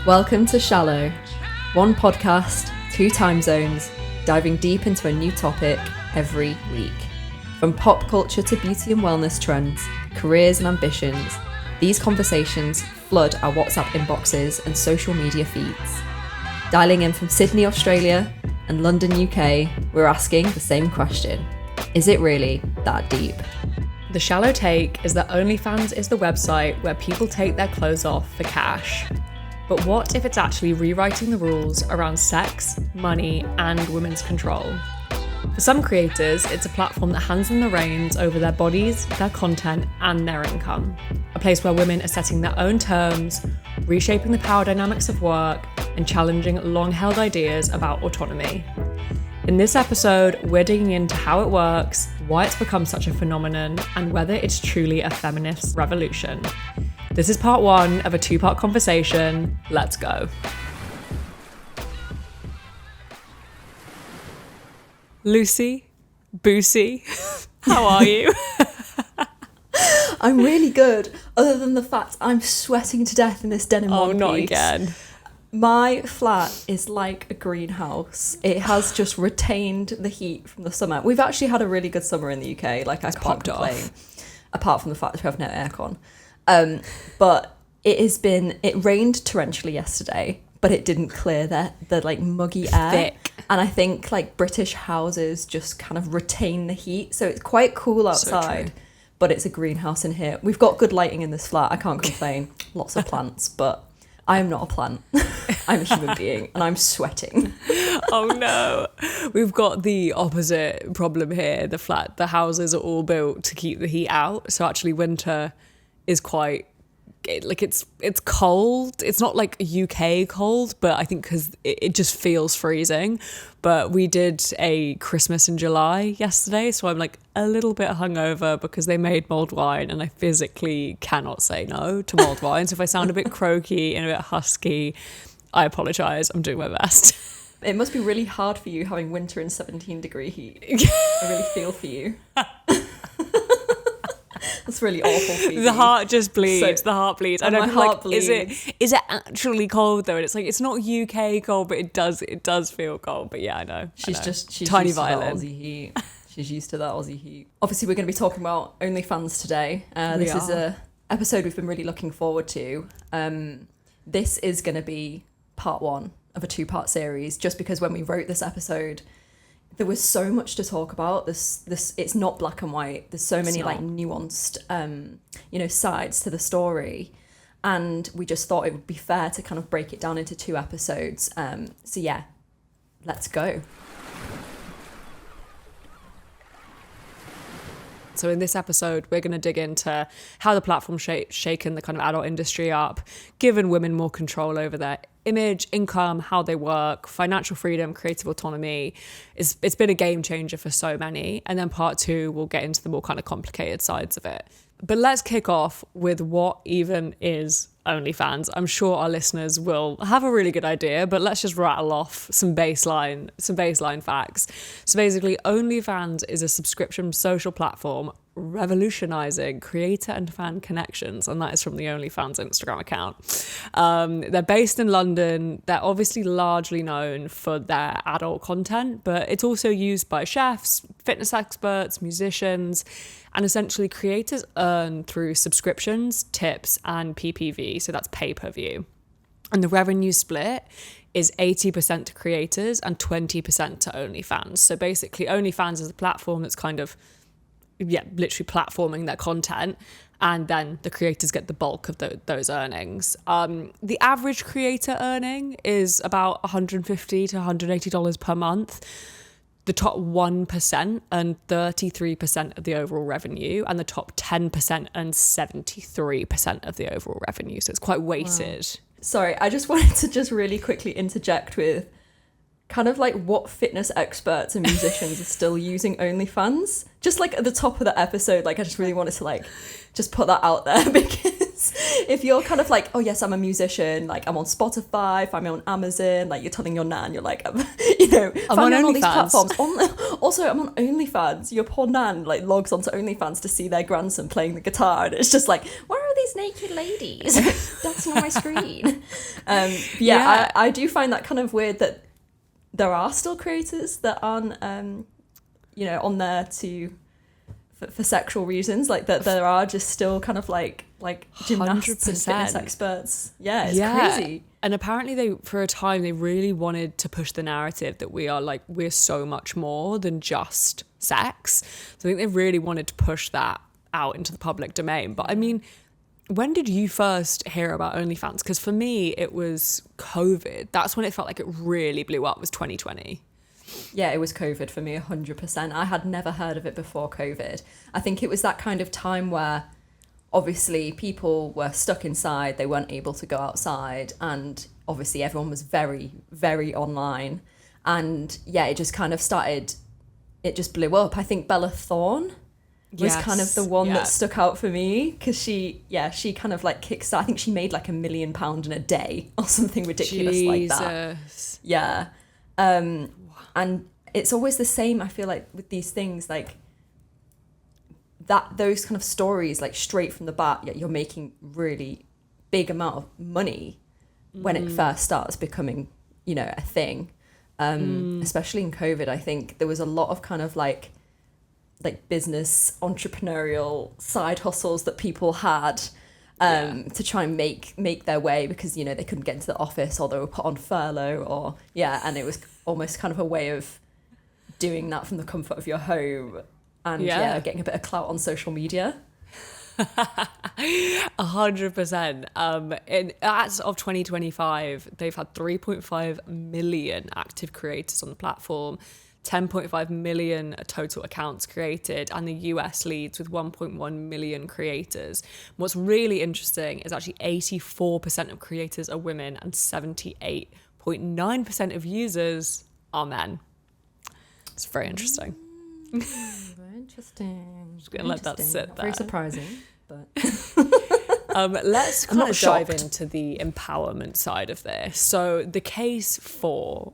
Welcome to Shallow. One podcast, two time zones, diving deep into a new topic every week. From pop culture to beauty and wellness trends, careers and ambitions, these conversations flood our WhatsApp inboxes and social media feeds. Dialing in from Sydney, Australia and London, UK, we're asking the same question. Is it really that deep? The shallow take is that OnlyFans is the website where people take their clothes off for cash. But what if it's actually rewriting the rules around sex, money, and women's control? For some creators, it's a platform that hands them the reins over their bodies, their content, and their income. A place where women are setting their own terms, reshaping the power dynamics of work, and challenging long-held ideas about autonomy. In this episode, we're digging into how it works, why it's become such a phenomenon, and whether it's truly a feminist revolution. This is part one of a two-part conversation. Let's go. Lucy, Boosie, how are you? I'm really good, other than the fact I'm sweating to death in this denim one piece. Not again. My flat is like a greenhouse. It has just retained the heat from the summer. We've actually had a really good summer in the UK. Like, I can't complain, apart from the fact that we have no aircon. But it rained torrentially yesterday, but it didn't clear the like muggy air. Thick. And I think like British houses just kind of retain the heat. So it's quite cool outside, so but it's a greenhouse in here. We've got good lighting in this flat. I can't complain. Lots of plants, but I am not a plant. I'm a human being and I'm sweating. Oh no. We've got the opposite problem here. The houses are all built to keep the heat out. So actually winter is quite, like, it's cold. It's not like UK cold, but I think because it just feels freezing. But we did a Christmas in July yesterday, so I'm like a little bit hungover because they made mulled wine and I physically cannot say no to mulled wine. So if I sound a bit croaky and a bit husky, I apologise. I'm doing my best. It must be really hard for you having winter in 17-degree heat. I really feel for you. That's really awful for you. The heart just bleeds. The heart bleeds. And my heart bleeds. Is it actually cold though? And it's like, it's not UK cold, but it does feel cold. But yeah, I know. She's tiny used violin. To that Aussie heat. She's used to that Aussie heat. Obviously, we're going to be talking about OnlyFans today. This is a episode we've been really looking forward to. This is going to be part one of a two-part series, just because when we wrote this episode, there was so much to talk about. This it's not black and white. There's so many like nuanced sides to the story, and we just thought it would be fair to kind of break it down into two episodes. So yeah, let's go. So in this episode, we're going to dig into how the platform's shaken the kind of adult industry up, given women more control over their image, income, how they work, financial freedom, creative autonomy. It's been a game changer for so many. And then part two, we'll get into the more kind of complicated sides of it. But let's kick off with what even is OnlyFans. I'm sure our listeners will have a really good idea, but let's just rattle off some baseline facts. So basically, OnlyFans is a subscription social platform revolutionizing creator and fan connections, and that is from the OnlyFans Instagram account. They're based in London. They're obviously largely known for their adult content, but it's also used by chefs, fitness experts, musicians, and essentially creators earn through subscriptions, tips, and PPV, so that's pay-per-view. And the revenue split is 80% to creators and 20% to OnlyFans. So basically, OnlyFans is a platform that's kind of literally platforming their content, and then the creators get the bulk of those earnings. The average creator earning is about $150 to $180 per month. The top 1% earn 33% of the overall revenue, and the top 10% earn 73% of the overall revenue. So it's quite weighted. Wow. Sorry, I just wanted to just really quickly interject with kind of like what fitness experts and musicians are still using OnlyFans. Just like at the top of the episode, like I just really wanted to like just put that out there, because if you're kind of like, oh yes, I'm a musician, like I'm on Spotify, if I'm on Amazon, like you're telling your nan, you're like, I'm on all these platforms. Also, I'm on OnlyFans. Your poor nan like logs onto OnlyFans to see their grandson playing the guitar, and it's just like, where are these naked ladies dancing on my screen? I do find that kind of weird that there are still creators that aren't, on there for sexual reasons, like that there are just still kind of like gymnasts and fitness experts. Yeah, it's crazy. And apparently for a time they really wanted to push the narrative that we're so much more than just sex. So I think they really wanted to push that out into the public domain. But I mean, when did you first hear about OnlyFans? Because for me, it was COVID. That's when it felt like it really blew up, was 2020. Yeah, it was COVID for me, 100%. I had never heard of it before COVID. I think it was that kind of time where obviously people were stuck inside, they weren't able to go outside, and obviously everyone was very, very online. And yeah, it just kind of started, it just blew up. I think Bella Thorne was kind of the one that stuck out for me, because she kind of like kickstarted. I think she made like £1 million in a day or something ridiculous like that. Yeah. And it's always the same, I feel like, with these things, like that, those kind of stories, like straight from the bat, you're making really big amount of money when it first starts becoming, a thing. Especially in COVID, I think there was a lot of kind of like business entrepreneurial side hustles that people had to try and make their way, because they couldn't get into the office, or they were put on furlough, and it was almost kind of a way of doing that from the comfort of your home, and getting a bit of clout on social media. 100%. As of 2025, they've had 3.5 million active creators on the platform, 10.5 million total accounts created, and the US leads with 1.1 million creators. What's really interesting is actually 84% of creators are women and 78.9% of users are men. It's very interesting. Very interesting. Just gonna let that sit there. Very surprising, but let's kind of dive into the empowerment side of this. So the case for,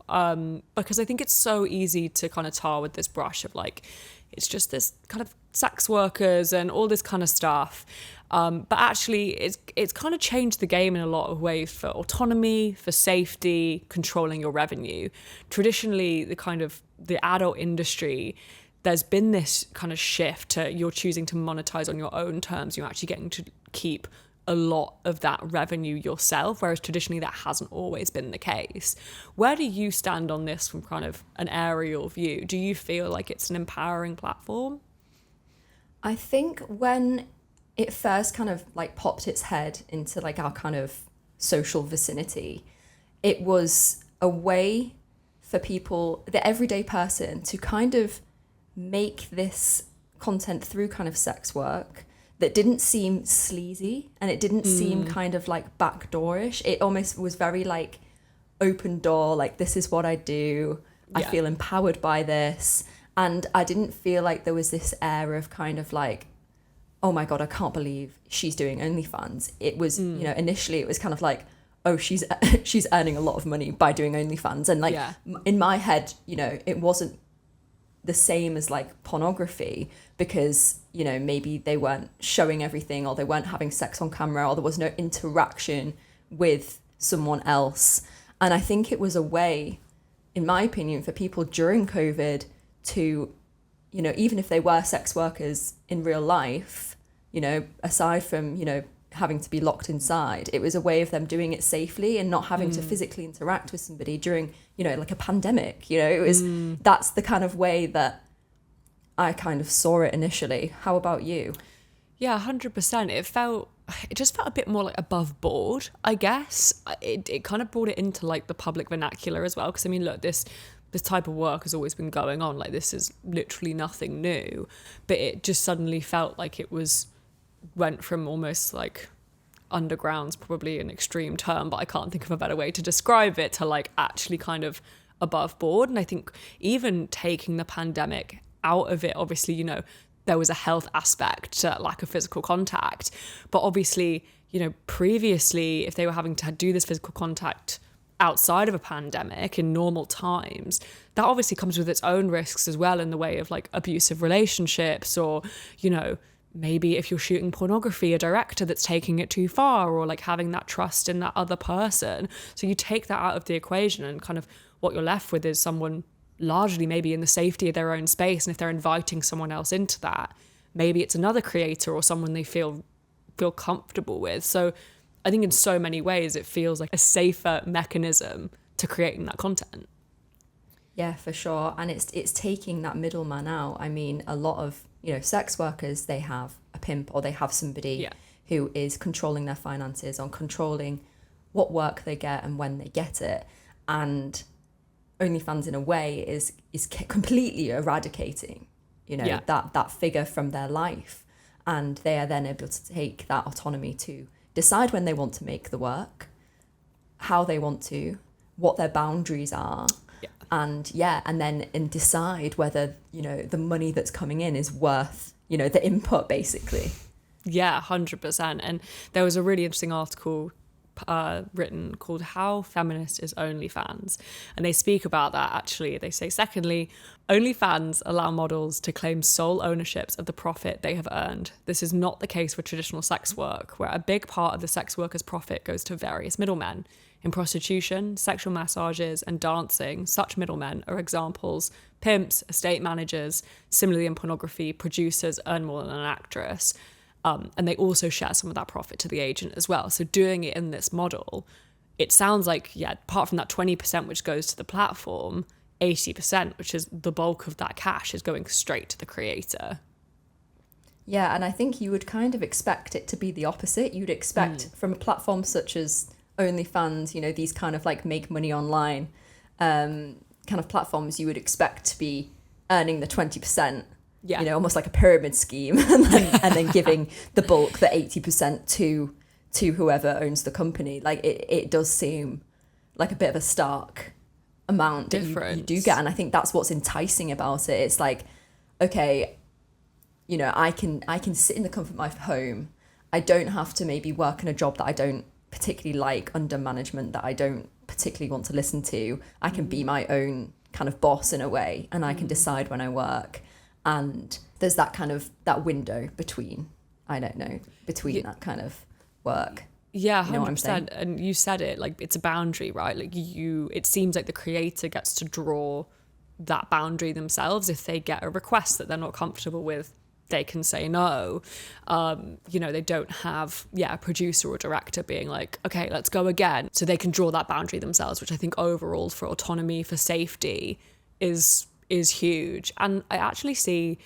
because I think it's so easy to kind of tar with this brush of like, it's just this kind of sex workers and all this kind of stuff. But actually it's kind of changed the game in a lot of ways for autonomy, for safety, controlling your revenue. Traditionally, the adult industry, there's been this kind of shift to you're choosing to monetize on your own terms. You're actually getting to keep a lot of that revenue yourself, whereas traditionally that hasn't always been the case. Where do you stand on this from kind of an aerial view? Do you feel like it's an empowering platform? I think when it first kind of like popped its head into like our kind of social vicinity, it was a way for people, the everyday person, to kind of make this content through kind of sex work that didn't seem sleazy, and it didn't seem kind of like backdoorish. It almost was very like open door, like this is what I do. I feel empowered by this. And I didn't feel like there was this air of kind of like, oh my God, I can't believe she's doing OnlyFans. It was, initially it was kind of like, oh, she's earning a lot of money by doing OnlyFans. And like in my head, it wasn't the same as like pornography, because maybe they weren't showing everything, or they weren't having sex on camera, or there was no interaction with someone else. And I think it was a way, in my opinion, for people during COVID to, even if they were sex workers in real life, aside from having to be locked inside, it was a way of them doing it safely and not having to physically interact with somebody during like a pandemic. It was that's the kind of way that I kind of saw it initially. How about you? Yeah, 100%. It just felt a bit more like above board, I guess. It kind of brought it into like the public vernacular as well, because I mean, look, this type of work has always been going on. Like, this is literally nothing new, but it just suddenly felt like it went from almost like underground's probably an extreme term, but I can't think of a better way to describe it, to like actually kind of above board. And I think even taking the pandemic out of it, obviously, there was a health aspect to lack of physical contact, but obviously, previously, if they were having to do this physical contact outside of a pandemic in normal times, that obviously comes with its own risks as well, in the way of like abusive relationships, or maybe if you're shooting pornography, a director that's taking it too far, or like having that trust in that other person. So you take that out of the equation, and kind of what you're left with is someone largely maybe in the safety of their own space. And if they're inviting someone else into that, maybe it's another creator or someone they feel comfortable with. So I think in so many ways it feels like a safer mechanism to creating that content. Yeah, for sure. And it's taking that middleman out. I mean, a lot of, sex workers, they have a pimp, or they have somebody who is controlling their finances, on controlling what work they get and when they get it. And OnlyFans in a way is completely eradicating, that figure from their life. And they are then able to take that autonomy to decide when they want to make the work, how they want to, what their boundaries are. And then decide whether, the money that's coming in is worth, the input, basically. Yeah, 100%. And there was a really interesting article written called How Feminist is OnlyFans. And they speak about that, actually. They say, secondly, OnlyFans allow models to claim sole ownerships of the profit they have earned. This is not the case for traditional sex work, where a big part of the sex worker's profit goes to various middlemen. In prostitution, sexual massages, and dancing, such middlemen are examples. Pimps, estate managers, similarly in pornography, producers earn more than an actress. And they also share some of that profit to the agent as well. So doing it in this model, it sounds like, apart from that 20% which goes to the platform, 80%, which is the bulk of that cash, is going straight to the creator. Yeah, and I think you would kind of expect it to be the opposite. You'd expect from platforms such as OnlyFans, these kind of like make money online kind of platforms, you would expect to be earning the 20%, almost like a pyramid scheme, and then giving the bulk, the 80% to whoever owns the company. Like it does seem like a bit of a stark amount that you do get. And I think that's what's enticing about it. It's like, okay, I can sit in the comfort of my home. I don't have to maybe work in a job that I don't particularly like, under management that I don't particularly want to listen to. I can be my own kind of boss in a way, and I can decide when I work. And there's that kind of that window between that kind of work. Yeah, 100%. And you said it, like, it's a boundary, right? Like it seems like the creator gets to draw that boundary themselves. If they get a request that they're not comfortable with, they can say no. They don't have a producer or director being like, okay, let's go again. So they can draw that boundary themselves, which I think overall for autonomy, for safety is huge. And I actually see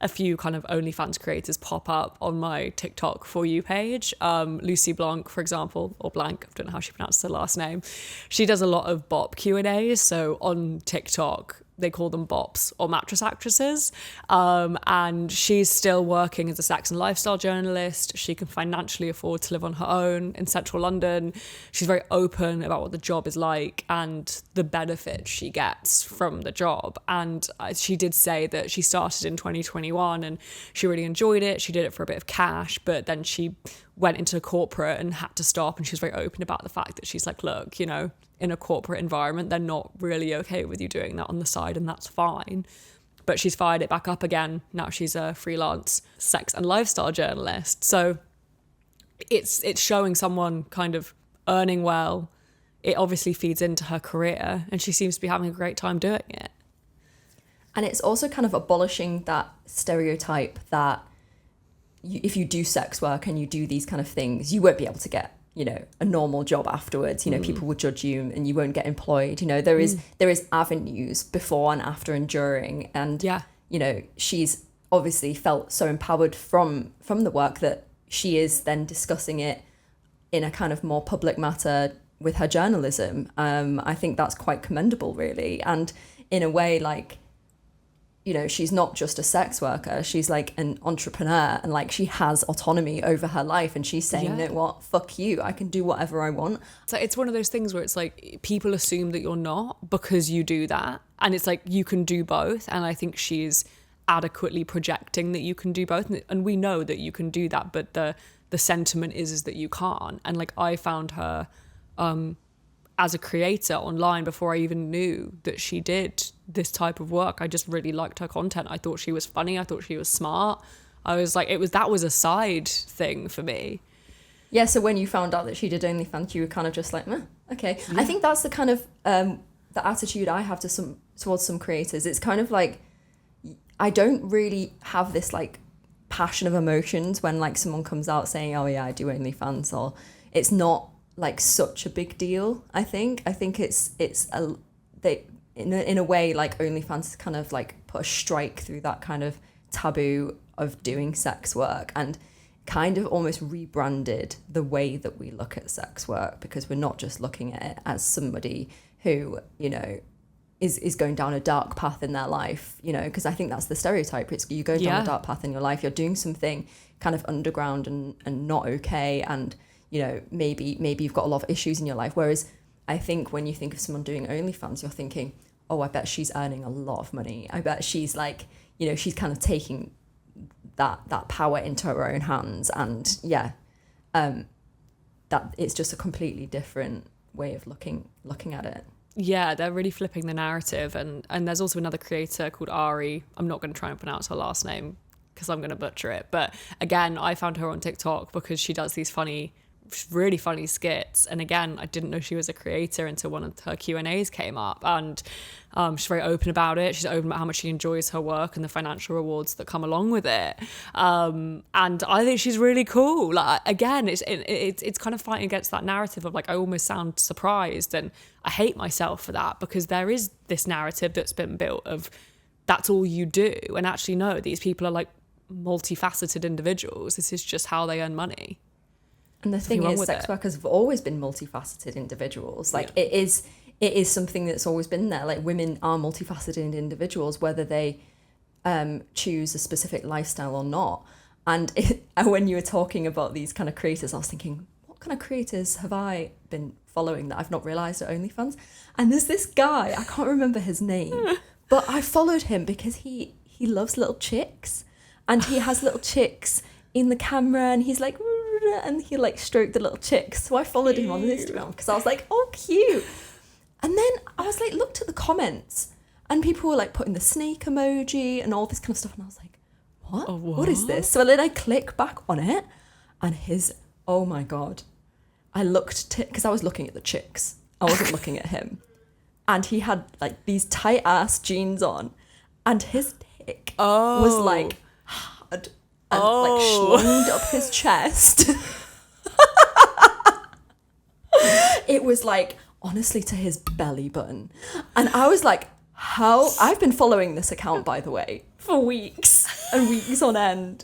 a few kind of OnlyFans creators pop up on my TikTok For You page. Lucy Blanc, for example, or Blank, I don't know how she pronounces her last name. She does a lot of bop Q&As. So on TikTok, they call them bops, or mattress actresses. And she's still working as a sex and lifestyle journalist. She can financially afford to live on her own in central London. She's very open about what the job is like and the benefit she gets from the job. And she did say that she started in 2021 and she really enjoyed it. She did it for a bit of cash, but then she went into corporate and had to stop. And she was very open about the fact that she's like, look, in a corporate environment, they're not really okay with you doing that on the side, and that's fine. But she's fired it back up again. Now she's a freelance sex and lifestyle journalist. So it's showing someone kind of earning well. It obviously feeds into her career, and she seems to be having a great time doing it. And it's also kind of abolishing that stereotype that if you do sex work and you do these kind of things, you won't be able to get a normal job afterwards. People will judge you and you won't get employed. There is avenues before and after and during. And, she's obviously felt so empowered from the work that she is then discussing it in a kind of more public matter with her journalism. I think that's quite commendable, really. And in a way, like, she's not just a sex worker, she's like an entrepreneur, and like she has autonomy over her life, and she's saying, no, what, fuck you, I can do whatever I want. So it's one of those things where it's like people assume that you're not because you do that, and it's like you can do both. And I think she's adequately projecting that you can do both, and we know that you can do that, but the sentiment is that you can't. And like I found her as a creator online before I even knew that she did this type of work. I just really liked her content. I thought she was funny. I thought she was smart. I was like, that was a side thing for me. Yeah, so when you found out that she did OnlyFans, you were kind of just like, okay. Yeah. I think that's the kind of the attitude I have towards some creators. It's kind of like, I don't really have this like passion of emotions when like someone comes out saying, oh yeah, I do OnlyFans, or it's not like such a big deal. I think it's in a way like OnlyFans has kind of like put a strike through that kind of taboo of doing sex work, and kind of almost rebranded the way that we look at sex work, because we're not just looking at it as somebody who, you know, is going down a dark path in their life, you know, because I think that's the stereotype. It's you go down a dark path in your life, you're doing something kind of underground and not okay, and, you know, maybe you've got a lot of issues in your life. Whereas I think when you think of someone doing OnlyFans, you're thinking, oh, I bet she's earning a lot of money. I bet she's like, you know, she's kind of taking that power into her own hands, and that it's just a completely different way of looking at it. Yeah, they're really flipping the narrative, and there's also another creator called Ari. I'm not going to try and pronounce her last name because I'm going to butcher it, but again, I found her on TikTok because she does these really funny skits, and again, I didn't know she was a creator until one of her Q&As came up, and she's very open about it. She's open about how much she enjoys her work and the financial rewards that come along with it, and I think she's really cool. Like, again, it's kind of fighting against that narrative of like, I almost sound surprised, and I hate myself for that, because there is this narrative that's been built of that's all you do, and actually no, these people are like multifaceted individuals. This is just how they earn money. And the thing is, sex workers have always been multifaceted individuals. Like, it is something that's always been there. Like, women are multifaceted individuals, whether they choose a specific lifestyle or not. And when you were talking about these kind of creators, I was thinking, what kind of creators have I been following that I've not realised are OnlyFans? And there's this guy, I can't remember his name, but I followed him because he loves little chicks. And he has little chicks in the camera, and he's like, and he like stroked the little chicks. So I followed him on Instagram because I was like, oh, cute. And then I was like, looked at the comments, and people were like putting the snake emoji and all this kind of stuff, and I was like, what? What is this? So then I click back on it, and oh my god, I looked because I was looking at the chicks, I wasn't looking at him, and he had like these tight ass jeans on, and his dick was like hard and like slunged up his chest. It was like honestly to his belly button, and I was like, how? I've been following this account, by the way, for weeks and weeks on end,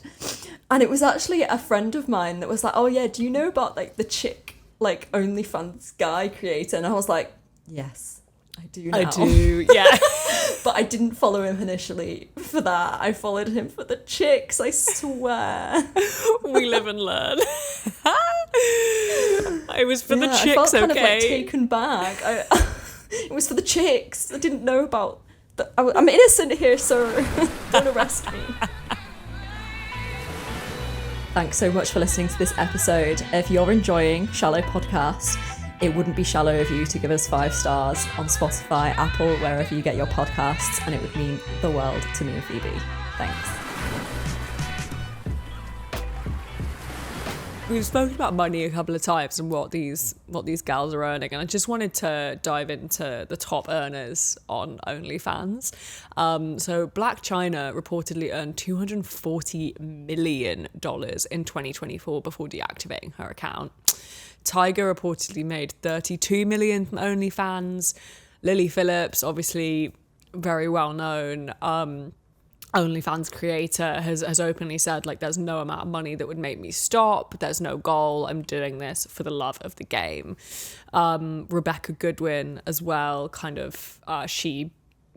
and it was actually a friend of mine that was like, oh yeah, do you know about like the chick like OnlyFans guy creator? And I was like, yes, I do now. I do, yeah. But I didn't follow him initially for that. I followed him for the chicks, I swear. We live and learn. It was for the chicks, I felt kind okay? of like taken back. It was for the chicks. I didn't know about... I'm innocent here, sir. Don't arrest me. Thanks so much for listening to this episode. If you're enjoying Shallow Podcast, it wouldn't be shallow of you to give us 5 stars on Spotify, Apple, wherever you get your podcasts, and it would mean the world to me and Phoebe. Thanks. We've spoken about money a couple of times and what these gals are earning, and I just wanted to dive into the top earners on OnlyFans. So Black China reportedly earned $240 million in 2024 before deactivating her account. Tiger reportedly made $32 million from OnlyFans. Lily Phillips, obviously very well known OnlyFans creator, has openly said, like, there's no amount of money that would make me stop. There's no goal. I'm doing this for the love of the game. Rebecca Goodwin as well, kind of, she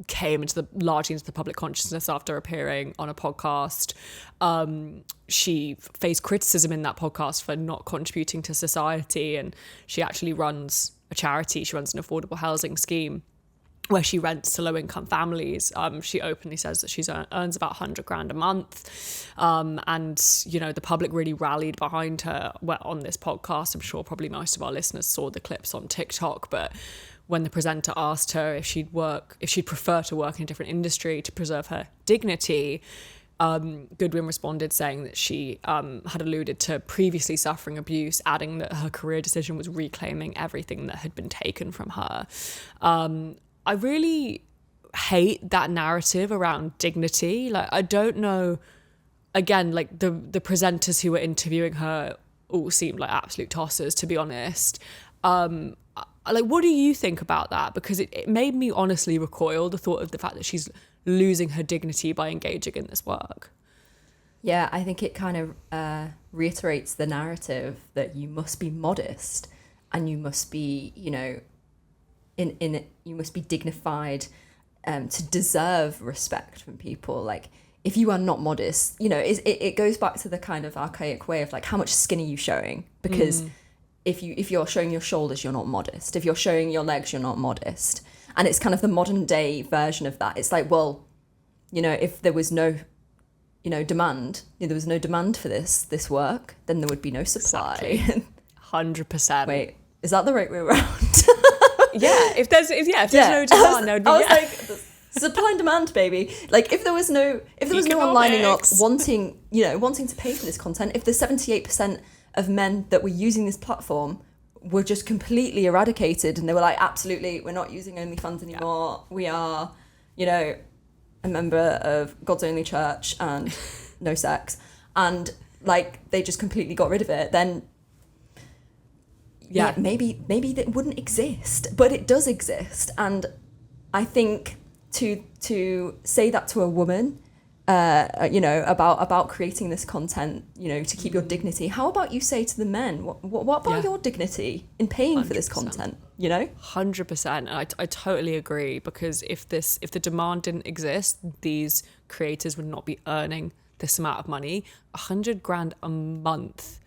came largely into the public consciousness after appearing on a podcast. She faced criticism in that podcast for not contributing to society, and she actually runs a charity. She runs an affordable housing scheme where she rents to low-income families. She openly says that she earns about $100,000 a month. And, you know, the public really rallied behind her on this podcast. I'm sure probably most of our listeners saw the clips on TikTok, but when the presenter asked her if she'd prefer to work in a different industry to preserve her dignity, Goodwin responded saying that she had alluded to previously suffering abuse, adding that her career decision was reclaiming everything that had been taken from her. I really hate that narrative around dignity. Like, I don't know, again, like the presenters who were interviewing her all seemed like absolute tossers, to be honest. Like, what do you think about that? Because it made me honestly recoil, the thought of the fact that she's losing her dignity by engaging in this work. Yeah, I think it kind of reiterates the narrative that you must be modest and you must be, you know, you must be dignified to deserve respect from people. Like, if you are not modest, you know, it goes back to the kind of archaic way of like, how much skin are you showing? Because if you're showing your shoulders, you're not modest. If you're showing your legs, you're not modest. And it's kind of the modern day version of that. It's like, well, you know, if there was no, you know, demand, there was no demand for this work, then there would be no supply. Exactly. 100%. Wait, is that the right way around? Yeah, if there's no demand, there would be. I was like, supply and demand, baby. Like, if there was no one lining up wanting to pay for this content, if the 78% of men that were using this platform were just completely eradicated and they were like, absolutely, we're not using OnlyFans anymore. Yeah. We are, you know, a member of God's only church and no sex, and like they just completely got rid of it, then yeah, maybe that wouldn't exist, but it does exist. And I think to say that to a woman, you know, about creating this content, you know, to keep your dignity. How about you say to the men, what about your dignity in paying 100%. For this content? You know, 100%. I totally agree, because if the demand didn't exist, these creators would not be earning this amount of money. $100,000 a month,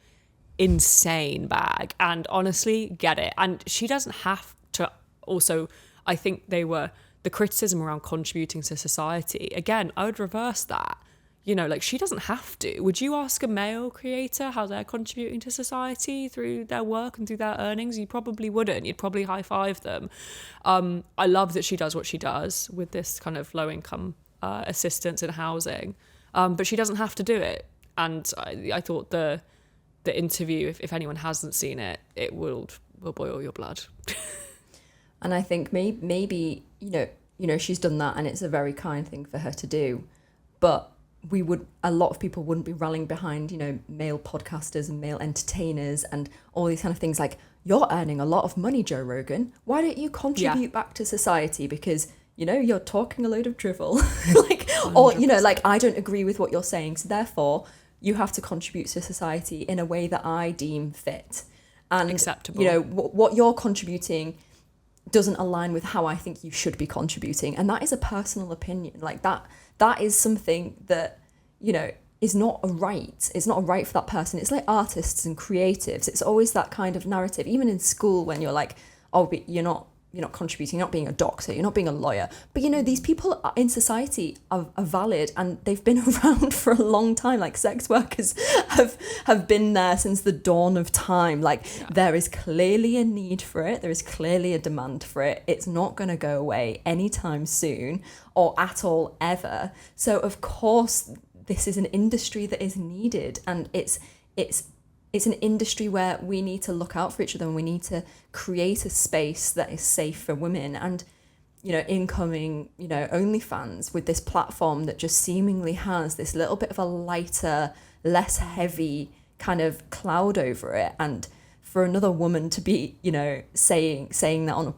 insane bag. And honestly, get it. And she doesn't have to. Also, I think the criticism around contributing to society, again, I would reverse that. You know, like, she doesn't have to. Would you ask a male creator how they're contributing to society through their work and through their earnings? You probably wouldn't. You'd probably high-five them. I love that she does what she does with this kind of low-income assistance in housing, but she doesn't have to do it. And I thought the interview, if anyone hasn't seen it, it will boil your blood. And I think maybe you know she's done that, and it's a very kind thing for her to do, but a lot of people wouldn't be rallying behind, you know, male podcasters and male entertainers and all these kind of things. Like, you're earning a lot of money, Joe Rogan. Why don't you contribute back to society? Because, you know, you're talking a load of drivel. Like, 100%. Or, you know, like, I don't agree with what you're saying, so therefore you have to contribute to society in a way that I deem fit and acceptable. You know, what you're contributing doesn't align with how I think you should be contributing, and that is a personal opinion. Like, that is something that, you know, is not a right. It's not a right for that person. It's like artists and creatives. It's always that kind of narrative, even in school, when you're like, oh, but you're not contributing, you're not being a doctor, you're not being a lawyer. But, you know, these people in society are valid, and they've been around for a long time. Like, sex workers have been there since the dawn of time. Like, there is clearly a need for it. There is clearly a demand for it. It's not going to go away anytime soon or at all ever. So, of course, this is an industry that is needed, and it's an industry where we need to look out for each other, and we need to create a space that is safe for women. And, you know, incoming, you know, OnlyFans with this platform that just seemingly has this little bit of a lighter, less heavy kind of cloud over it, and for another woman to be, you know, saying that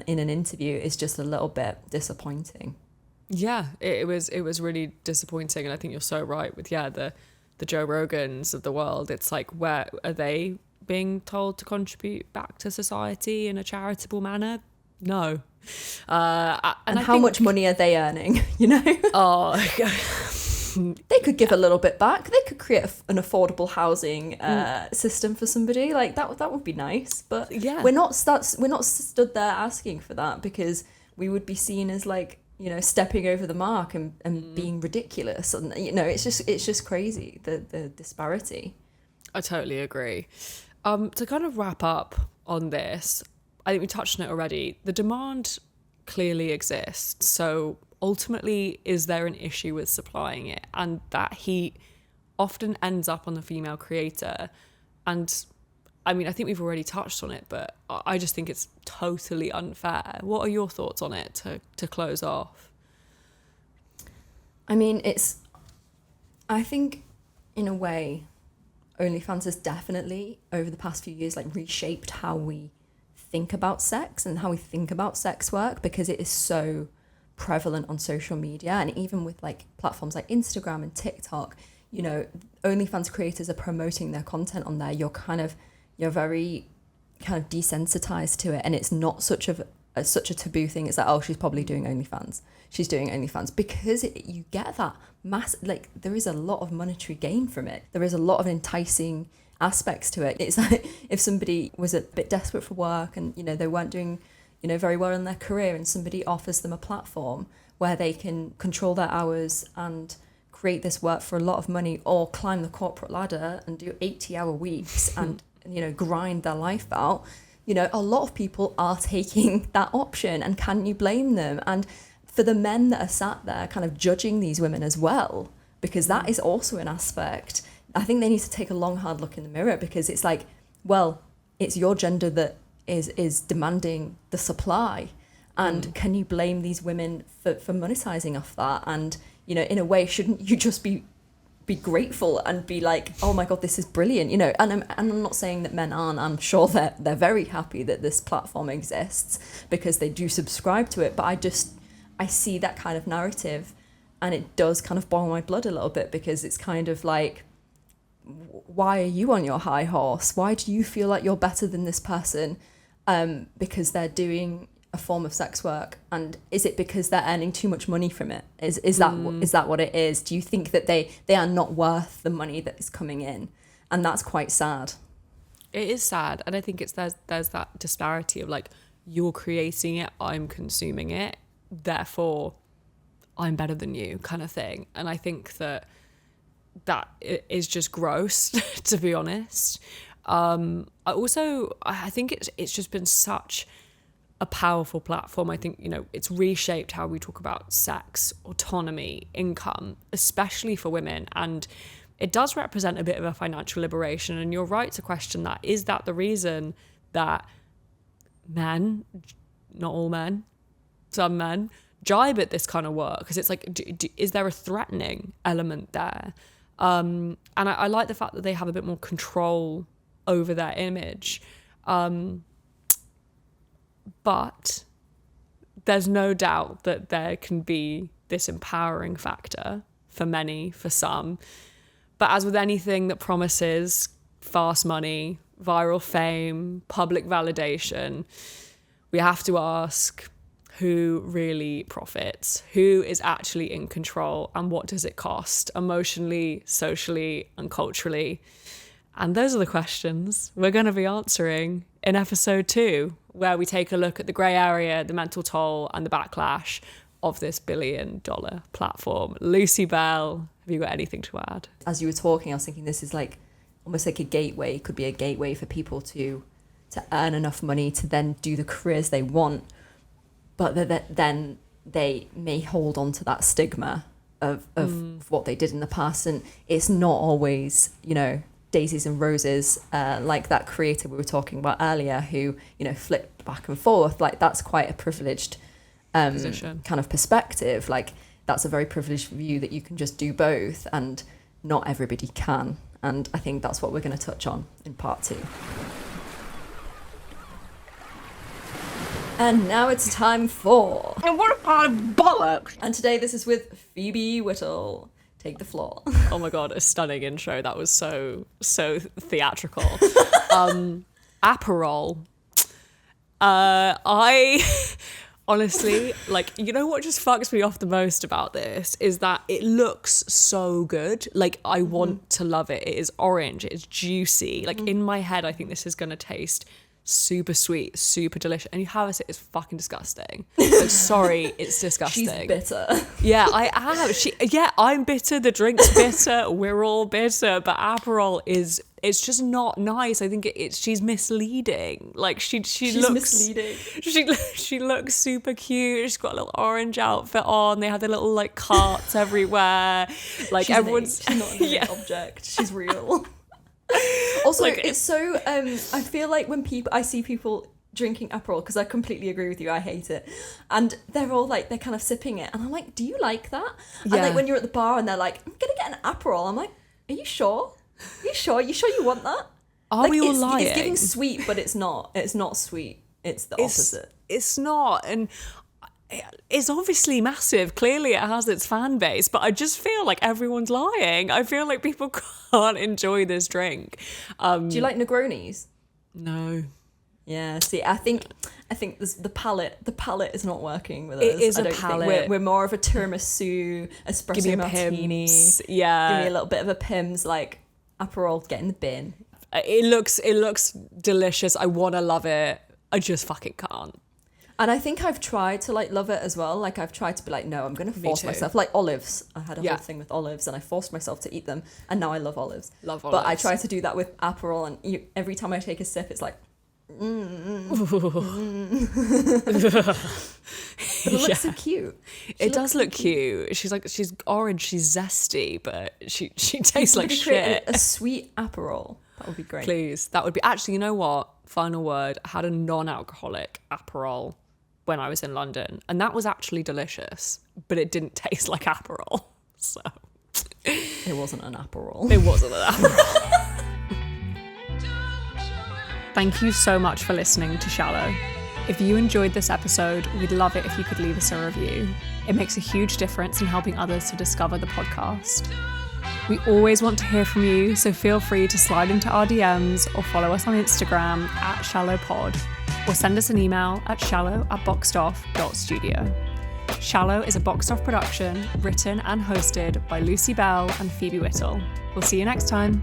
in an interview is just a little bit disappointing. Yeah, it was really disappointing, and I think you're so right with the Joe Rogans of the world. It's like, where are they being told to contribute back to society in a charitable manner? No. And how much money are they earning? You know? Oh. They could give a little bit back. They could create an affordable housing system for somebody. Like, that would be nice. But yeah, we're not stood there asking for that, because we would be seen as, like, you know, stepping over the mark and being ridiculous. And, you know, it's just crazy, the disparity. I totally agree. To kind of wrap up on this, I think we touched on it already. The demand clearly exists. So ultimately, is there an issue with supplying it? And that heat often ends up on the female creator. And I mean, I think we've already touched on it, but I just think it's totally unfair. What are your thoughts on it to close off? I mean, I think in a way, OnlyFans has definitely, over the past few years, like reshaped how we think about sex and how we think about sex work, because it is so prevalent on social media. And even with like platforms like Instagram and TikTok, you know, OnlyFans creators are promoting their content on there. You're very kind of desensitized to it, and it's not such a taboo thing. It's like, oh, she's probably doing OnlyFans. She's doing OnlyFans because you get that like there is a lot of monetary gain from it. There is a lot of enticing aspects to it. It's like if somebody was a bit desperate for work and, you know, they weren't doing, you know, very well in their career, and somebody offers them a platform where they can control their hours and create this work for a lot of money, or climb the corporate ladder and do 80-hour weeks and, you know, grind their life out. You know, a lot of people are taking that option, and can you blame them? And for the men that are sat there kind of judging these women as well, because that is also an aspect, I think they need to take a long, hard look in the mirror, because it's like, well, it's your gender that is demanding the supply. And can you blame these women for monetizing off that? And, you know, in a way, shouldn't you just be grateful and be like, oh my God, this is brilliant, you know? And I'm not saying that men aren't. I'm sure they're very happy that this platform exists because they do subscribe to it. But I see that kind of narrative, and it does kind of boil my blood a little bit, because it's kind of like, why are you on your high horse? Why do you feel like you're better than this person because they're doing a form of sex work? And is it because they're earning too much money from it? Is that what it is? Do you think that they are not worth the money that is coming in? And that's quite sad. It is sad. And I think there's that disparity of like, you're creating it, I'm consuming it, therefore I'm better than you kind of thing. And I think that is just gross, to be honest. I think it's just been such a powerful platform. I think, you know, it's reshaped how we talk about sex, autonomy, income, especially for women. And it does represent a bit of a financial liberation. And you're right to question that. Is that the reason that men, not all men, some men, jibe at this kind of work? Because it's like, is there a threatening element there? And I like the fact that they have a bit more control over their image. But there's no doubt that there can be this empowering factor for many, for some. But as with anything that promises fast money, viral fame, public validation, we have to ask, who really profits? Who is actually in control? And what does it cost emotionally, socially, and culturally? And those are the questions we're going to be answering in episode 2, where we take a look at the grey area, the mental toll, and the backlash of this billion-dollar platform. Lucy Bell, have you got anything to add? As you were talking, I was thinking this is like almost like a gateway. It could be a gateway for people to earn enough money to then do the careers they want, but then they may hold on to that stigma of what they did in the past. And it's not always, you know, daisies and roses, like that creator we were talking about earlier, who, you know, flipped back and forth. Like, that's quite a privileged position, kind of perspective. Like, that's a very privileged view that you can just do both, and not everybody can. And I think that's what we're going to touch on in part 2. And now it's time for... And what a pile of bollocks! And today this is with Phoebe Whittle. Take the floor. Oh my God, a stunning intro. That was so theatrical. Aperol. I honestly, like, you know what just fucks me off the most about this is that it looks so good. Like, I want to love it. It is orange. It is juicy. Like, in my head, I think this is going to taste super sweet, super delicious, and you have it, it's fucking disgusting. Like, sorry, it's disgusting. She's bitter. Yeah, I am. I'm bitter. The drink's bitter. We're all bitter. But Aperol is it's just not nice. I think she's misleading. Like she's looks misleading. She looks super cute. She's got a little orange outfit on. They have their little like carts everywhere. Like She's everyone's she's not an object. She's real. Also, Like, it's so I feel like when I see people drinking Aperol, because I completely agree with you, I hate it, and they're all like, they're kind of sipping it, and I'm like, do you like that? And like when you're at the bar and they're like, I'm gonna get an Aperol, I'm like, are you sure? You sure you want that? Are like, we all lying? It's giving sweet, but it's not sweet. It's the opposite. It's not, and it's obviously massive. Clearly it has its fan base, but I just feel like everyone's lying. I feel like people can't enjoy this drink. Do you like Negronis? No. Yeah, see, I think the palate is not working with us. It is I a don't palate. Think we're more of a tiramisu, espresso Give me a martini. Pimm's. Yeah. Give me a little bit of a Pimm's, like Aperol, get in the bin. It looks delicious. I want to love it. I just fucking can't. And I think I've tried to like love it as well. Like I've tried to be like, no, I'm going to force myself. Like olives. I had a whole thing with olives and I forced myself to eat them. And now I love olives. Love olives. But I try to do that with Aperol, and every time I take a sip, it's like, But it looks so cute. It does look cute. She's orange, she's zesty, but she tastes like Create shit. a sweet Aperol. That would be great. Please, that would be. Actually, you know what? Final word. I had a non-alcoholic Aperol when I was in London, and that was actually delicious, but it didn't taste like Aperol. So it wasn't an Aperol. It wasn't an Aperol. Thank you so much for listening to Shallow. If you enjoyed this episode, we'd love it if you could leave us a review. It makes a huge difference in helping others to discover the podcast. We always want to hear from you, so feel free to slide into our DMs or follow us on Instagram @shallowpod, or send us an email at shallow@boxedoff.studio. Shallow is a Boxed Off production, written and hosted by Lucy Bell and Phoebe Whittle. We'll see you next time.